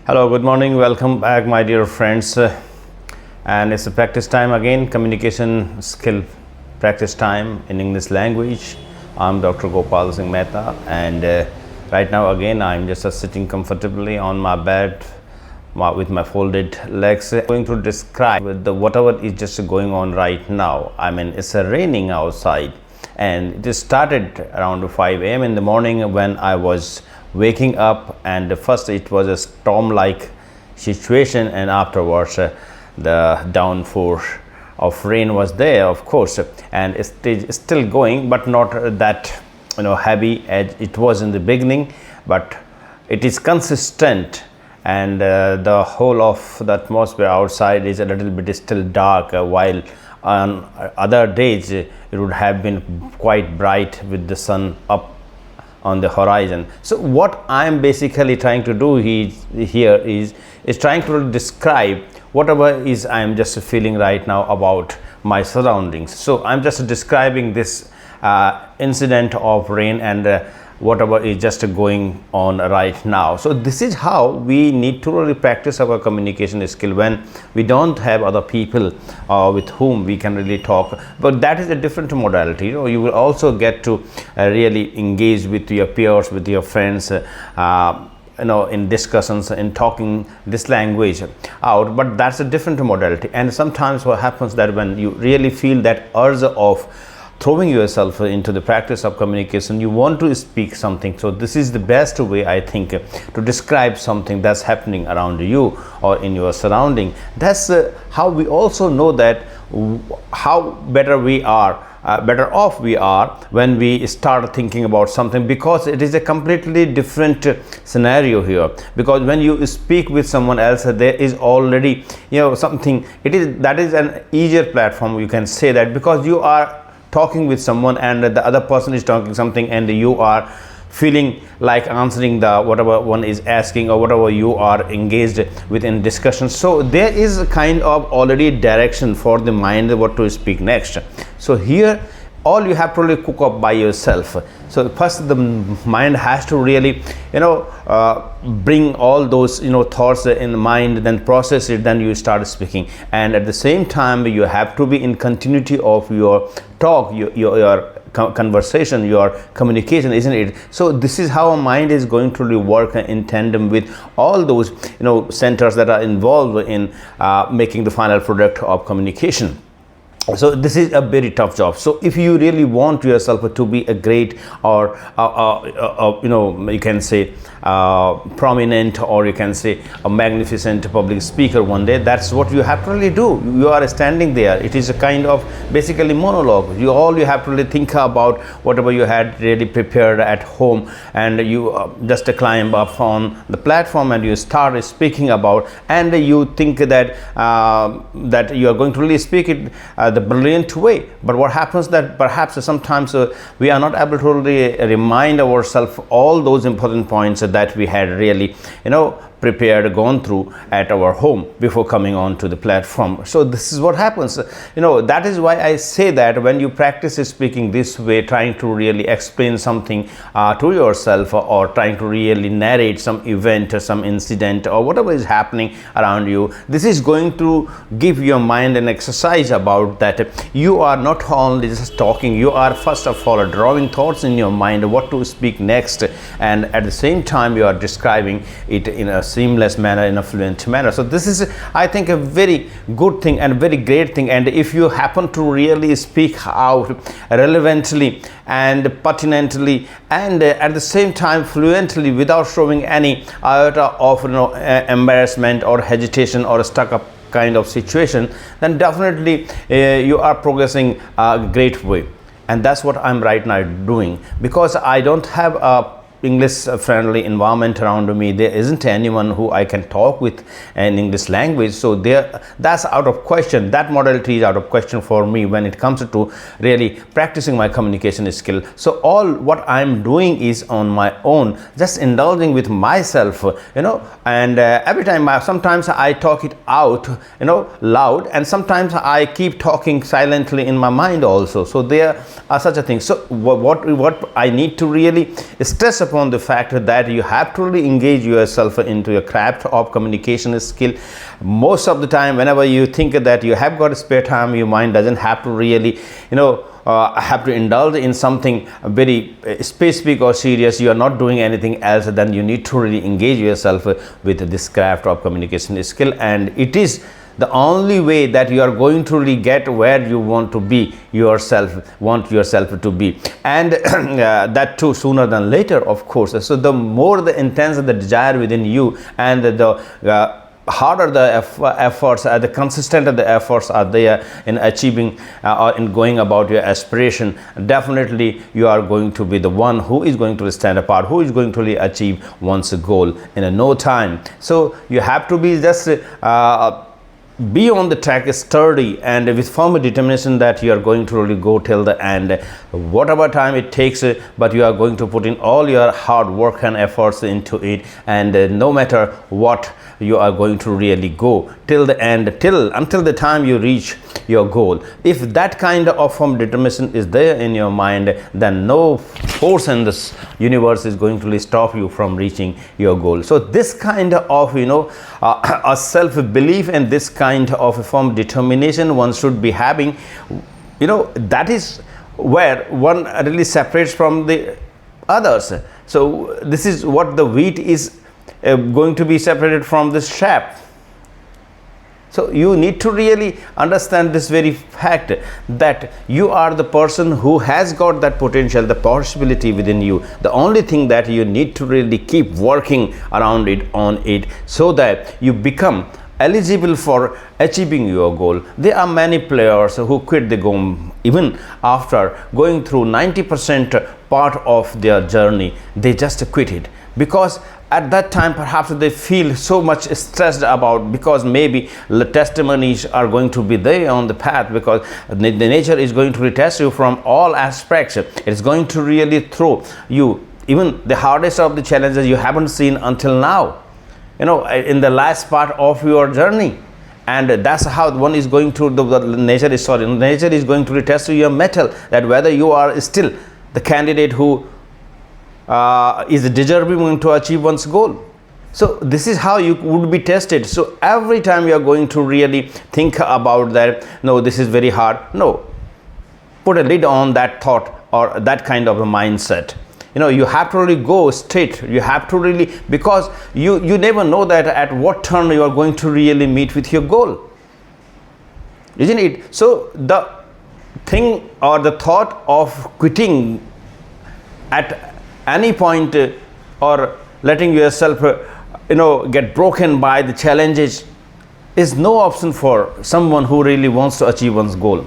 Hello, good morning, welcome back my dear friends, and it's a practice time again, communication skill practice time in English language. I'm Dr. Gopal Singh Mehta, and right now again I'm just sitting comfortably on my bed with my folded legs, going to describe whatever is just going on right now. I mean, it's raining outside, and it started around 5 a.m. in the morning when I was waking up, and first it was a storm-like situation, and afterwards the downpour of rain was there, of course, and it's still going, but not that heavy as it was in the beginning, but it is consistent, and the whole of the atmosphere outside is a little bit still dark, while on other days it would have been quite bright with the sun up on the horizon. So what I'm basically trying to do here is trying to describe whatever is I'm just feeling right now about my surroundings. So I'm just describing this incident of rain and whatever is just going on right now. So this is how we need to really practice our communication skill when we don't have other people with whom we can really talk. But that is a different modality. You will also get to really engage with your peers, with your friends, in discussions, in talking this language out, but that's a different modality. And sometimes what happens that when you really feel that urge of throwing yourself into the practice of communication, you want to speak something. So this is the best way, I think, to describe something that's happening around you or in your surrounding. That's how we also know that how better off we are when we start thinking about something, because it is a completely different scenario here. Because when you speak with someone else, there is already something, that is an easier platform, you can say that, because you are talking with someone and the other person is talking something, and you are feeling like answering the whatever one is asking or whatever you are engaged with in discussion. So there is a kind of already direction for the mind what to speak next. So here all you have to really cook up by yourself. So first the mind has to really bring all those thoughts in the mind, then process it, then you start speaking. And at the same time you have to be in continuity of your talk, your conversation, your communication, isn't it? So this is how a mind is going to really work in tandem with all those centers that are involved in making the final product of communication. So this is a very tough job. So if you really want yourself to be a great or you can say prominent, or you can say a magnificent public speaker one day, that's what you have to really do. You are standing there, it is a kind of basically monologue. All you have to really think about whatever you had really prepared at home, and you just climb up on the platform and you start speaking about, and you think that that you are going to really speak it the brilliant way. But what happens that perhaps sometimes we are not able to really remind ourselves all those important points that we had really prepared, gone through at our home before coming on to the platform. So this is what happens. That is why I say that when you practice speaking this way, trying to really explain something to yourself, or trying to really narrate some event or some incident or whatever is happening around you, this is going to give your mind an exercise about that. You are not only just talking, you are first of all drawing thoughts in your mind what to speak next, and at the same time you are describing it in a seamless manner, in a fluent manner. So this is, I think, a very good thing and very great thing. And if you happen to really speak out relevantly and pertinently, and at the same time fluently, without showing any iota of embarrassment or hesitation or stuck up kind of situation, then definitely you are progressing a great way. And that's what I'm right now doing, because I don't have a English friendly environment around me. There isn't anyone who I can talk with in English language. So that's out of question. That modality is out of question for me when it comes to really practicing my communication skill. So all what I'm doing is on my own, just indulging with myself, and every time sometimes I talk it out loud, and sometimes I keep talking silently in my mind also. So there are such a thing. So what I need to really stress upon the fact that you have to really engage yourself into a craft of communication skill. Most of the time, whenever you think that you have got spare time, your mind doesn't have to really, have to indulge in something very specific or serious. You are not doing anything else, then you need to really engage yourself with this craft of communication skill, and it is the only way that you are going to really get where you want to be want yourself to be, and that too sooner than later, of course. So the more the intense the desire within you, and the harder the efforts, the consistent the efforts are there in achieving or in going about your aspiration, definitely you are going to be the one who is going to stand apart, who is going to really achieve one's goal in no time. So you have to be just be on the track, sturdy, and with firm determination that you are going to really go till the end, whatever time it takes, but you are going to put in all your hard work and efforts into it, and no matter what, you are going to really go till the end, until the time you reach your goal. If that kind of firm determination is there in your mind, then no force in this universe is going to really stop you from reaching your goal. So this kind of a self-belief and this kind of a firm determination one should be having, that is where one really separates from the others. So this is what the wheat is going to be separated from the chaff. So you need to really understand this very fact, that you are the person who has got that potential, the possibility within you. The only thing that you need to really keep working around it, on it, so that you become eligible for achieving your goal. There are many players who quit the game even after going through 90% part of their journey. They just quit it because at that time perhaps they feel so much stressed about, because maybe the testimonies are going to be there on the path, because the nature is going to retest you from all aspects. It's going to really throw you even the hardest of the challenges you haven't seen until now, in the last part of your journey. And that's how one is going to, nature is going to retest your mettle, that whether you are still the candidate who is deserving to achieve one's goal. So this is how you would be tested. So every time you are going to really think about that, no, this is very hard, no, put a lid on that thought or that kind of a mindset. You have to really go straight. You have to really, because you never know that at what turn you are going to really meet with your goal, isn't it? So the thing or the thought of quitting at any point or letting yourself get broken by the challenges is no option for someone who really wants to achieve one's goal.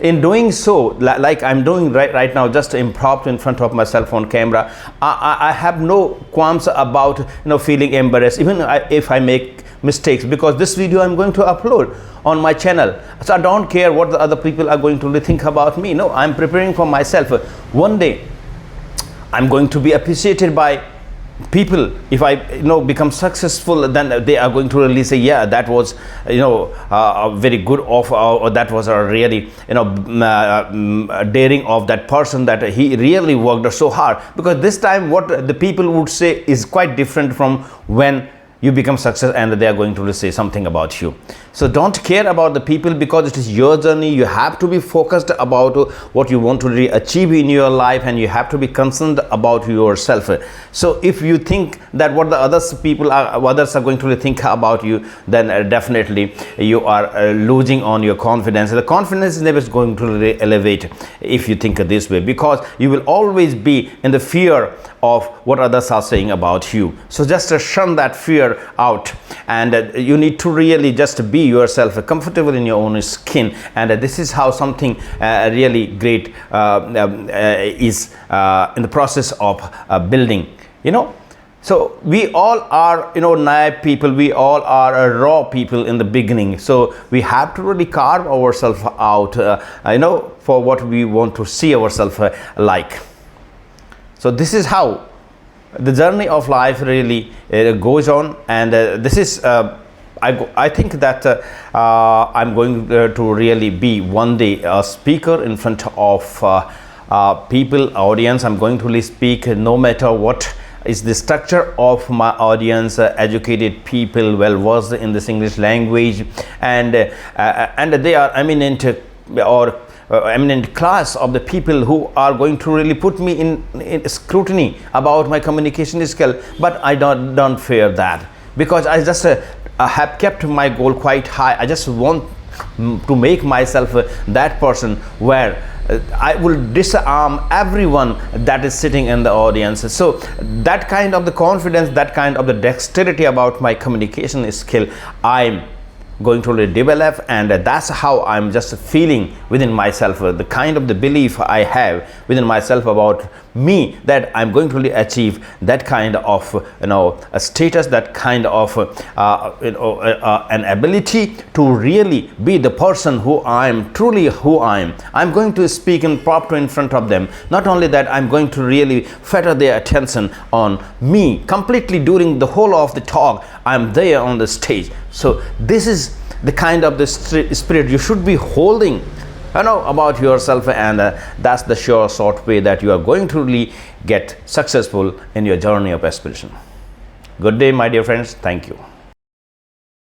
In doing so, like I'm doing right now, just impromptu in front of myself on camera, I have no qualms about feeling embarrassed even if I make mistakes, because this video I'm going to upload on my channel. So I don't care what the other people are going to really think about me. No, I'm preparing for myself. One day I'm going to be appreciated by people. If I become successful, then they are going to really say, yeah, that was a very good offer, or that was a really daring of that person, that he really worked so hard. Because this time what the people would say is quite different from when you become success and they are going to say something about you. So don't care about the people, because it is your journey. You have to be focused about what you want to really achieve in your life, and you have to be concerned about yourself. So if you think that what the others are going to really think about you, then definitely you are losing on your confidence. The confidence is never going to really elevate if you think this way, because you will always be in the fear of what others are saying about you. So just shun that fear out, and you need to really just be yourself, comfortable in your own skin. And this is how something really great is in the process of building. So we all are naive people, we all are raw people in the beginning. So we have to really carve ourselves out for what we want to see ourselves like. So this is how the journey of life really goes on, and this is I think that I'm going to really be one day a speaker in front of people, audience. I'm going to really speak no matter what is the structure of my audience, educated people, well versed in this English language, and they are eminent or eminent class of the people who are going to really put me in scrutiny about my communication skill. But I don't fear that, because I just have kept my goal quite high. I just want to make myself that person where I will disarm everyone that is sitting in the audience. So that kind of the confidence, that kind of the dexterity about my communication skill, I'm going to really develop, and that's how I'm just feeling within myself, the kind of the belief I have within myself about me, that I'm going to really achieve that kind of a status, that kind of an ability to really be the person who I'm truly who I'm going to speak in proper in front of them. Not only that, I'm going to really fetter their attention on me completely during the whole of the talk. I'm there on the stage. So this is the kind of the spirit you should be holding about yourself, and that's the sure short way that you are going to really get successful in your journey of aspiration. Good day, my dear friends. Thank you.